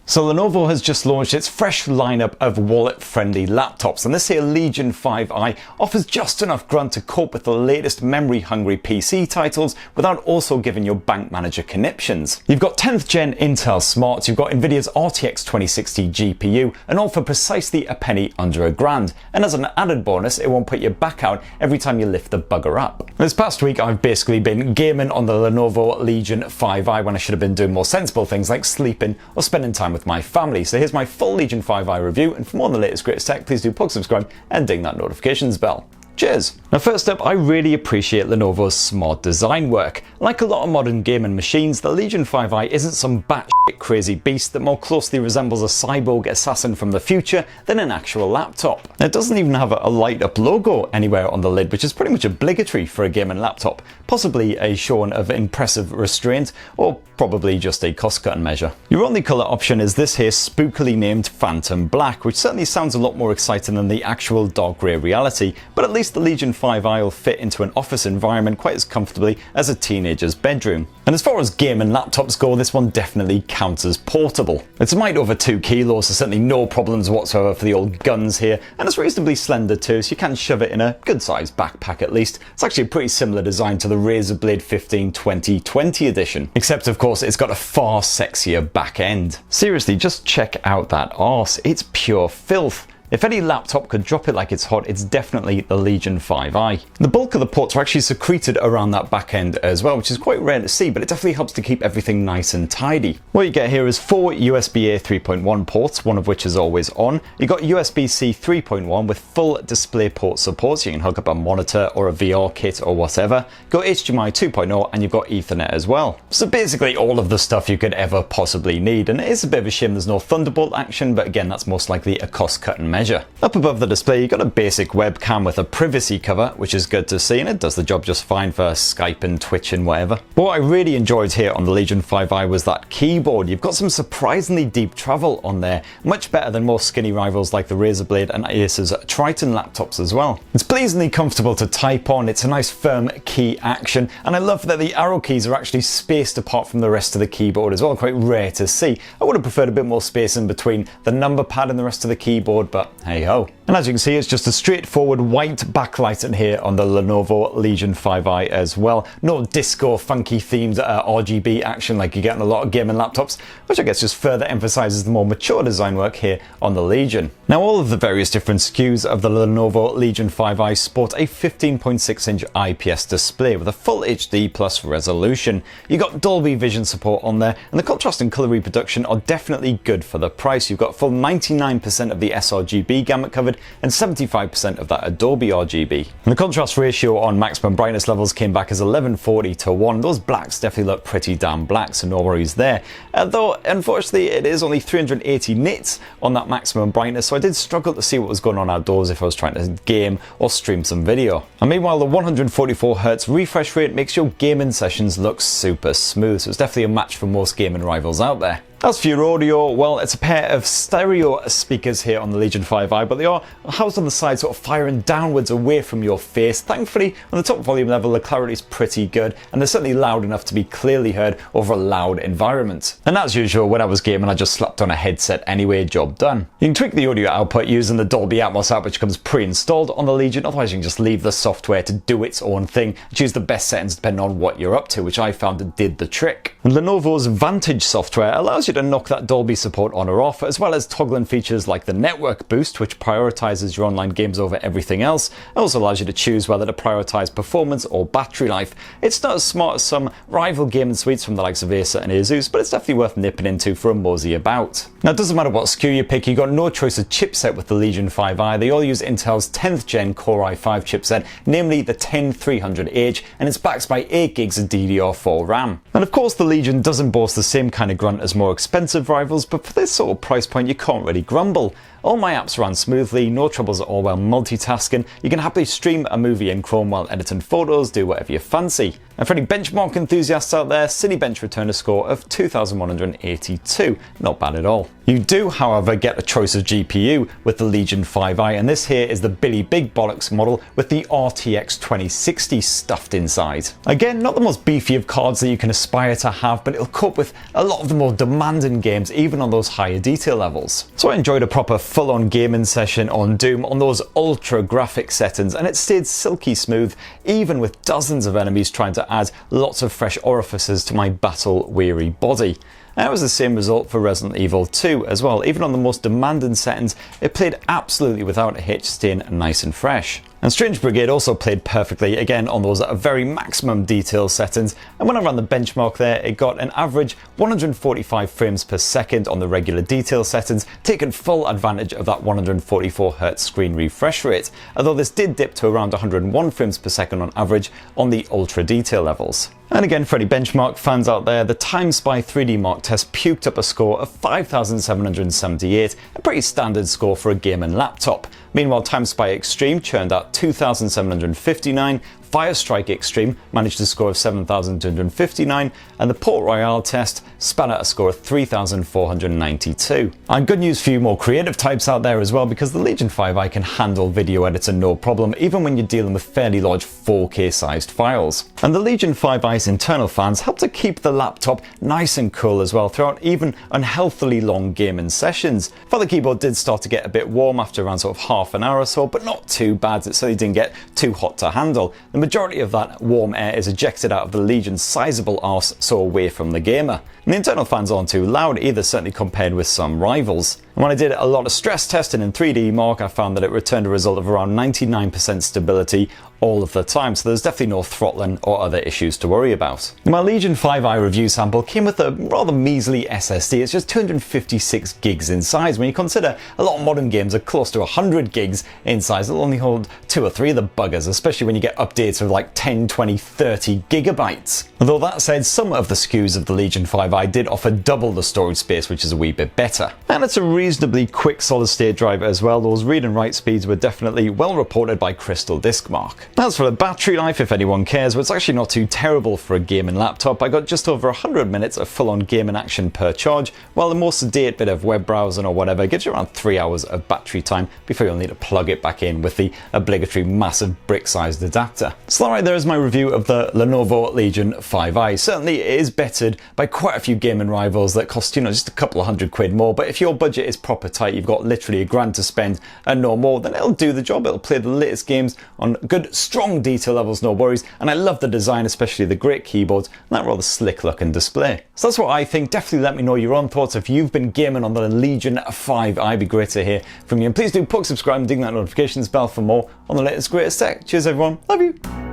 So Lenovo has just launched its fresh lineup of wallet-friendly laptops, and this here Legion 5i offers just enough grunt to cope with the latest memory-hungry PC titles without also giving your bank manager conniptions. You've got 10th gen Intel Smarts, you've got Nvidia's RTX 2060 GPU, and all for precisely a penny under $1,000. And as an added bonus, it won't put your back out every time you lift the bugger up. This past week I've basically been gaming on the Lenovo Legion 5i when I should have been doing more sensible things like sleeping or spending time with my family. So here's my full Legion 5i review, and for more on the latest greatest tech, please do plug, subscribe and ding that notifications bell. Cheers! Now first up, I really appreciate Lenovo's smart design work. Like a lot of modern gaming machines, the Legion 5i isn't some batshit crazy beast that more closely resembles a cyborg assassin from the future than an actual laptop. It doesn't even have a light up logo anywhere on the lid, which is pretty much obligatory for a gaming laptop, possibly a showing of impressive restraint, or probably just a cost cutting measure. Your only colour option is this here spookily named Phantom Black, which certainly sounds a lot more exciting than the actual dark grey reality, but at least the Legion 5i will fit into an office environment quite as comfortably as a teenager's bedroom. And as far as gaming laptops go, this one definitely counts as portable. It's a mite over 2 kilos, so certainly no problems whatsoever for the old guns here, and it's reasonably slender too, so you can shove it in a good sized backpack at least. It's actually a pretty similar design to the Razer Blade 15 2020 edition, except of course it's got a far sexier back end. Seriously, just check out that arse, it's pure filth. If any laptop could drop it like it's hot, it's definitely the Legion 5i. The bulk of the ports are actually secreted around that back end as well, which is quite rare to see, but it definitely helps to keep everything nice and tidy. What you get here is 4 USB-A 3.1 ports, one of which is always on. You got USB-C 3.1 with full display port support, so you can hook up a monitor or a VR kit or whatever. You got HDMI 2.0 and you've got Ethernet as well. So basically all of the stuff you could ever possibly need, and it is a bit of a shame there's no Thunderbolt action, but again that's most likely a cost-cutting measure. Up above the display you got a basic webcam with a privacy cover, which is good to see, and it does the job just fine for Skype and Twitch and whatever. But what I really enjoyed here on the Legion 5i was that keyboard. You've got some surprisingly deep travel on there, much better than more skinny rivals like the Razer Blade and Acer's Triton laptops as well. It's pleasingly comfortable to type on, it's a nice firm key action, and I love that the arrow keys are actually spaced apart from the rest of the keyboard as well, quite rare to see. I would have preferred a bit more space in between the number pad and the rest of the keyboard, but hey ho. And as you can see, it's just a straightforward white backlight in here on the Lenovo Legion 5i as well. No disco funky themed RGB action like you get on a lot of gaming laptops, which I guess just further emphasizes the more mature design work here on the Legion. Now all of the various different SKUs of the Lenovo Legion 5i sport a 15.6 inch IPS display with a full HD plus resolution. You got Dolby Vision support on there, and the contrast and color reproduction are definitely good for the price. You've got full 99% of the sRGB gamut covered and 75% of that Adobe RGB. And the contrast ratio on maximum brightness levels came back as 1140:1. Those blacks definitely look pretty damn black, so no worries there. Though unfortunately it is only 380 nits on that maximum brightness, so I did struggle to see what was going on outdoors if I was trying to game or stream some video. And meanwhile the 144Hz refresh rate makes your gaming sessions look super smooth, so it's definitely a match for most gaming rivals out there. As for your audio, well, it's a pair of stereo speakers here on the Legion 5i, but they are housed on the side, sort of firing downwards away from your face. Thankfully, on the top volume level, the clarity is pretty good, and they're certainly loud enough to be clearly heard over a loud environment. And as usual, when I was gaming, I just slapped on a headset anyway, job done. You can tweak the audio output using the Dolby Atmos app, which comes pre-installed on the Legion. Otherwise, you can just leave the software to do its own thing and choose the best settings depending on what you're up to, which I found did the trick. And Lenovo's Vantage software allows you to knock that Dolby support on or off, as well as toggling features like the network boost, which prioritizes your online games over everything else. It also allows you to choose whether to prioritize performance or battery life. It's not as smart as some rival gaming suites from the likes of Acer and Asus, but it's definitely worth nipping into for a mosey about. Now it doesn't matter what SKU you pick, you got no choice of chipset with the Legion 5i. They all use Intel's 10th gen Core i5 chipset, namely the 10300H, and it's backed by 8 gigs of DDR4 RAM. And of course the Legion doesn't boast the same kind of grunt as more expensive rivals, but for this sort of price point you can't really grumble. All my apps ran smoothly, no troubles at all while multitasking. You can happily stream a movie in Chrome while editing photos, do whatever you fancy. And for any benchmark enthusiasts out there, Cinebench returned a score of 2182. Not bad at all. You do, however, get a choice of GPU with the Legion 5i, and this here is the Billy Big Bollocks model with the RTX 2060 stuffed inside. Again, not the most beefy of cards that you can aspire to have, but it'll cope with a lot of the more demanding games, even on those higher detail levels. So I enjoyed a proper full-on gaming session on Doom on those ultra graphic settings, and it stayed silky smooth, even with dozens of enemies trying to add lots of fresh orifices to my battle-weary body. That was the same result for Resident Evil 2 as well. Even on the most demanding settings, it played absolutely without a hitch, staying nice and fresh. And Strange Brigade also played perfectly, again on those very maximum detail settings, and when I ran the benchmark there, it got an average 145 frames per second on the regular detail settings, taking full advantage of that 144Hz screen refresh rate, although this did dip to around 101 frames per second on average on the ultra detail levels. And again, for any benchmark fans out there, the Time Spy 3D Mark test puked up a score of 5,778, a pretty standard score for a gaming laptop. Meanwhile, Time Spy Extreme churned out 2,759, Firestrike Extreme managed a score of 7,259, and the Port Royale test spat out a score of 3,492. And good news for you more creative types out there as well, because the Legion 5i can handle video editing no problem, even when you're dealing with fairly large 4K sized files. And the Legion 5i's internal fans helped to keep the laptop nice and cool as well throughout even unhealthily long gaming sessions. For the keyboard did start to get a bit warm after around sort of half an hour or so, but not too bad. It certainly didn't get too hot to handle. The majority of that warm air is ejected out of the Legion's sizable arse, so away from the gamer. And the internal fans aren't too loud either, certainly compared with some rivals. And when I did a lot of stress testing in 3D Mark, I found that it returned a result of around 99% stability all of the time, so there's definitely no throttling or other issues to worry about. My Legion 5i review sample came with a rather measly SSD. It's just 256 gigs in size. When you consider a lot of modern games are close to 100 gigs in size, it'll only hold 2 or 3 of the buggers, especially when you get updates of like 10, 20, 30 gigabytes. Although that said, some of the SKUs of the Legion 5i did offer double the storage space, which is a wee bit better. And it's a reasonably quick solid state drive as well. Those read and write speeds were definitely well reported by Crystal Disk Mark. As for the battery life, if anyone cares, well, it's actually not too terrible for a gaming laptop. I got just over 100 minutes of full-on gaming action per charge, while the more sedate bit of web browsing or whatever gives you around 3 hours of battery time before you'll need to plug it back in with the obligatory massive brick-sized adapter. So alright, there is my review of the Lenovo Legion 5i. Certainly it is bettered by quite a few gaming rivals that cost, just a couple of £100 more, but if your budget is proper tight, you've got literally £1,000 to spend and no more, then it'll do the job. It'll play the latest games on good, strong detail levels, no worries, and I love the design, especially the great keyboards and that rather slick looking display. So that's what I think. Definitely let me know your own thoughts if you've been gaming on the Legion 5i. It'd be great to hear from you, and please do subscribe and ding that notifications bell for more on the latest greatest tech. Cheers everyone, love you.